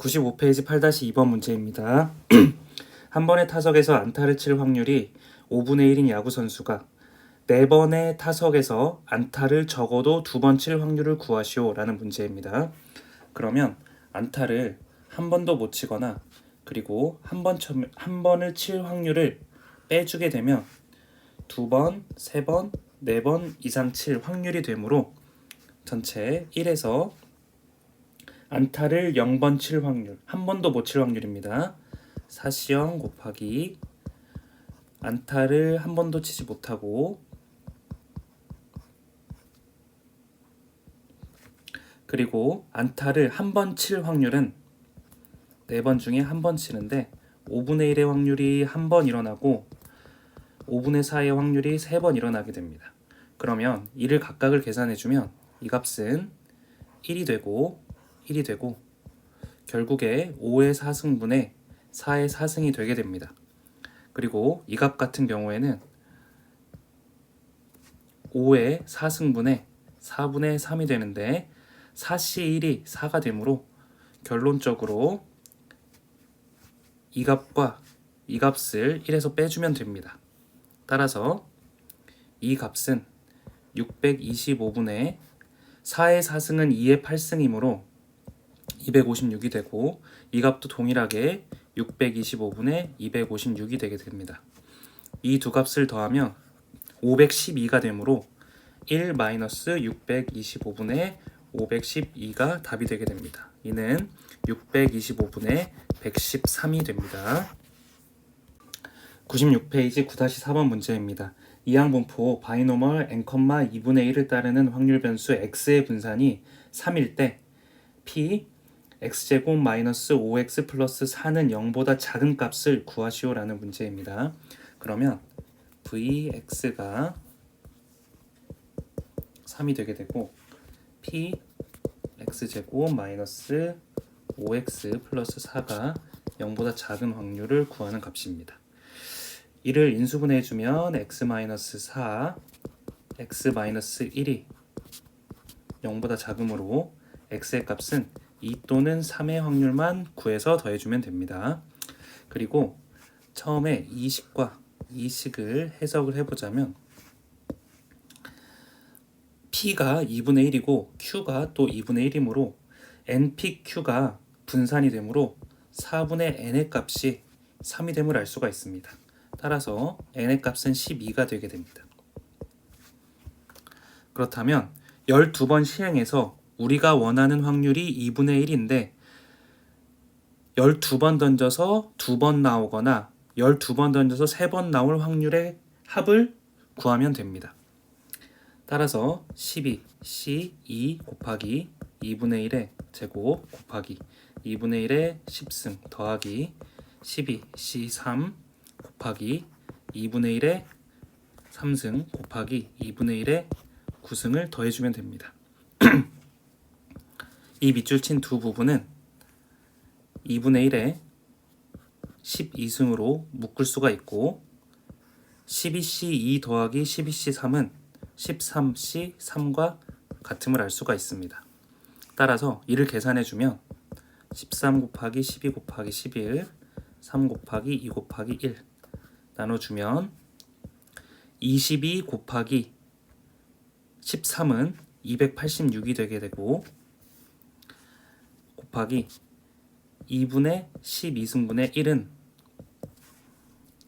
95페이지 8-2번 문제입니다. 한 번의 타석에서 안타를 칠 확률이 5분의 1인 야구 선수가 4번의 타석에서 안타를 적어도 2번 칠 확률을 구하시오 라는 문제입니다. 그러면 안타를 한 번도 못 치거나 그리고 한 번을 칠 확률을 빼주게 되면 2번, 3번, 4번 이상 칠 확률이 되므로 전체 1에서 안타를 0번 칠 확률, 한 번도 못 칠 확률입니다. 4C0 곱하기 안타를 한 번도 치지 못하고 그리고 안타를 한 번 칠 확률은 4번 중에 한 번 치는데 5분의 1의 확률이 한 번 일어나고 5분의 4의 확률이 3번 일어나게 됩니다. 그러면 이를 각각을 계산해주면 이 값은 1이 되고 결국에 5의 4승분의 4의 4승이 되게 됩니다. 그리고 이 값 같은 경우에는 5의 4승분의 4분의 3이 되는데 4C1이 4가 되므로 결론적으로 이 값과 이 값을 1에서 빼주면 됩니다. 따라서 이 값은 625분의 4의 4승은 2의 8승이므로 256이 되고 이 값도 동일하게 625분의 256이 되게 됩니다. 이 두 값을 더하면 512가 되므로 1-625분의 512가 답이 되게 됩니다. 이는 625분의 113이 됩니다. 96페이지 9-4번 문제입니다. 이항분포 바이노멀 n, 2분의 1을 따르는 확률 변수 x의 분산이 3일 때 p x제곱 마이너스 5x 플러스 4는 0보다 작은 값을 구하시오 라는 문제입니다. 그러면 vx가 3이 되게 되고 p x제곱 마이너스 5x 플러스 4가 0보다 작은 확률을 구하는 값입니다. 이를 인수분해해주면 x-4, x-1이 0보다 작으므로 x의 값은 2 또는 3의 확률만 구해서 더해주면 됩니다. 그리고 처음에 이식과 이식을 해석을 해보자면 P가 2분의 1이고 Q가 또 2분의 1이므로 NPQ가 분산이 되므로 4분의 N의 값이 3이 됨을 알 수가 있습니다. 따라서 N의 값은 12가 되게 됩니다. 그렇다면 12번 시행해서 우리가 원하는 확률이 2분의 1인데 12번 던져서 2번 나오거나 12번 던져서 3번 나올 확률의 합을 구하면 됩니다. 따라서 12 C2 곱하기 2분의 1의 제곱 곱하기 2분의 1의 10승 더하기 12 C3 곱하기 2분의 1의 3승 곱하기 2분의 1의 9승을 더해주면 됩니다. 이 밑줄 친 두 부분은 2분의 1에 12승으로 묶을 수가 있고 12C2 더하기 12C3은 13C3과 같음을 알 수가 있습니다. 따라서 이를 계산해주면 13 곱하기 12 곱하기 11 3 곱하기 2 곱하기 1 나눠주면 22 곱하기 13은 286이 되게 되고 곱하기 2분의 12승분의 1은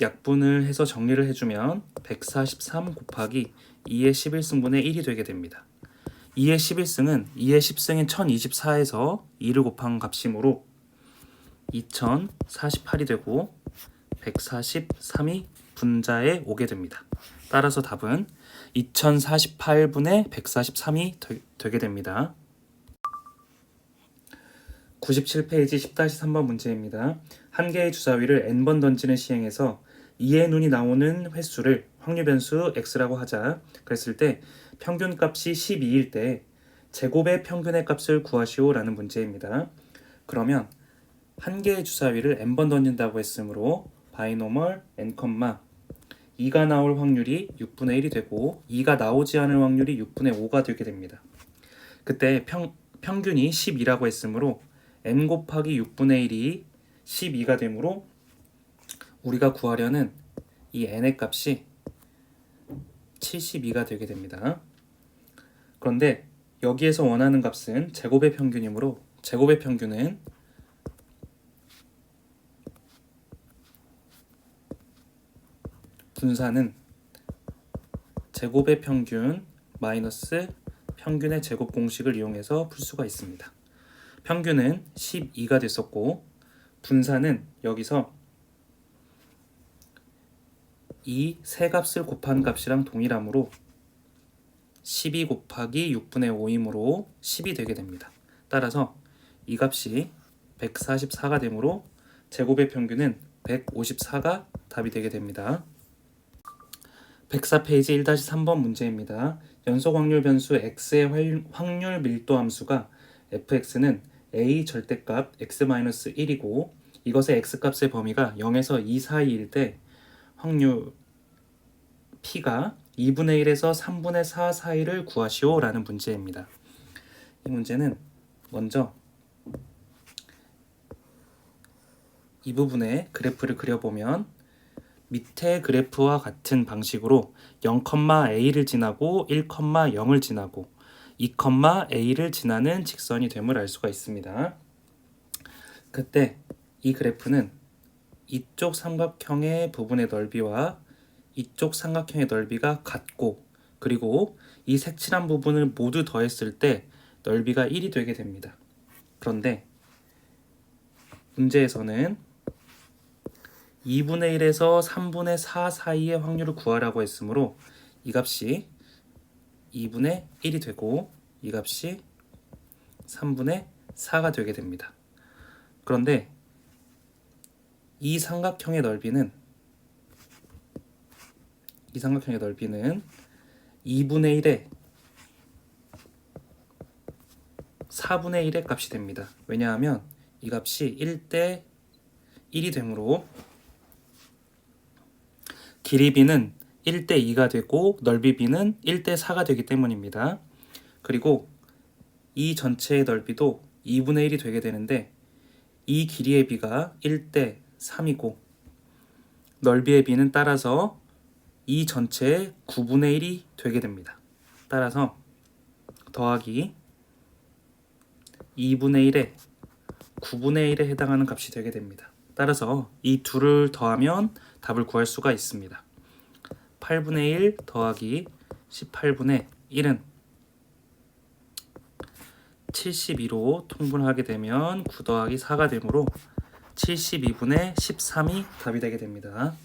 약분을 해서 정리를 해주면 143 곱하기 2의 11승분의 1이 되게 됩니다. 2의 11승은 2의 10승인 1024에서 2를 곱한 값이므로 2048이 되고 143이 분자에 오게 됩니다. 따라서 답은 2048분의 143이 되게 됩니다. 97페이지 10-3번 문제입니다. 한 개의 주사위를 n번 던지는 시행에서 2의 눈이 나오는 횟수를 확률 변수 x라고 하자. 그랬을 때 평균값이 12일 때 제곱의 평균의 값을 구하시오 라는 문제입니다. 그러면 한 개의 주사위를 n번 던진다고 했으므로 바이노멀 n, 2가 나올 확률이 6분의 1이 되고 2가 나오지 않을 확률이 6분의 5가 되게 됩니다. 그때 평균이 12라고 했으므로 n 곱하기 6분의 1이 12가 되므로 우리가 구하려는 이 n의 값이 72가 되게 됩니다. 그런데 여기에서 원하는 값은 제곱의 평균이므로 제곱의 평균은 분사는 제곱의 평균 마이너스 평균의 제곱 공식을 이용해서 풀 수가 있습니다. 평균은 12가 됐었고 분사는 여기서 이 세 값을 곱한 값이랑 동일하므로 12 곱하기 6분의 5이므로 10이 되게 됩니다. 따라서 이 값이 144가 되므로 제곱의 평균은 154가 답이 되게 됩니다. 104페이지 1-3번 문제입니다. 연속 확률 변수 x의 확률 밀도 함수가 fx는 a 절대값 x-1이고 이것의 x값의 범위가 0에서 2 사이일 때 확률 p가 2분의 1에서 3분의 4 사이를 구하시오 라는 문제입니다. 이 문제는 먼저 이 부분에 그래프를 그려보면 밑에 그래프와 같은 방식으로 0,a를 지나고 1,0을 지나고 2,a를 지나는 직선이 됨을 알 수가 있습니다. 그때 이 그래프는 이쪽 삼각형의 부분의 넓이와 이쪽 삼각형의 넓이가 같고 그리고 이 색칠한 부분을 모두 더했을 때 넓이가 1이 되게 됩니다. 그런데 문제에서는 2분의 1에서 3분의 4 사이의 확률을 구하라고 했으므로 이 값이 2분의 1이 되고 이 값이 3분의 4가 되게 됩니다. 그런데 이 삼각형의 넓이는 2분의 1에 4분의 1의 값이 됩니다. 왜냐하면 이 값이 1대 1이 되므로 길이 b는 1대 2가 되고 넓이 b는 1대 4가 되기 때문입니다. 그리고 이 전체의 넓이도 2분의 1이 되게 되는데 이 길이의 b가 1대 3이고 넓이의 b는 따라서 이 전체의 9분의 1이 되게 됩니다. 따라서 더하기 2분의 1에 9분의 1에 해당하는 값이 되게 됩니다. 따라서 이 둘을 더하면 답을 구할 수가 있습니다. 8분의 1 더하기 18분의 1은 72로 통분하게 되면 9 더하기 4가 되므로 72분의 13이 답이 되게 됩니다.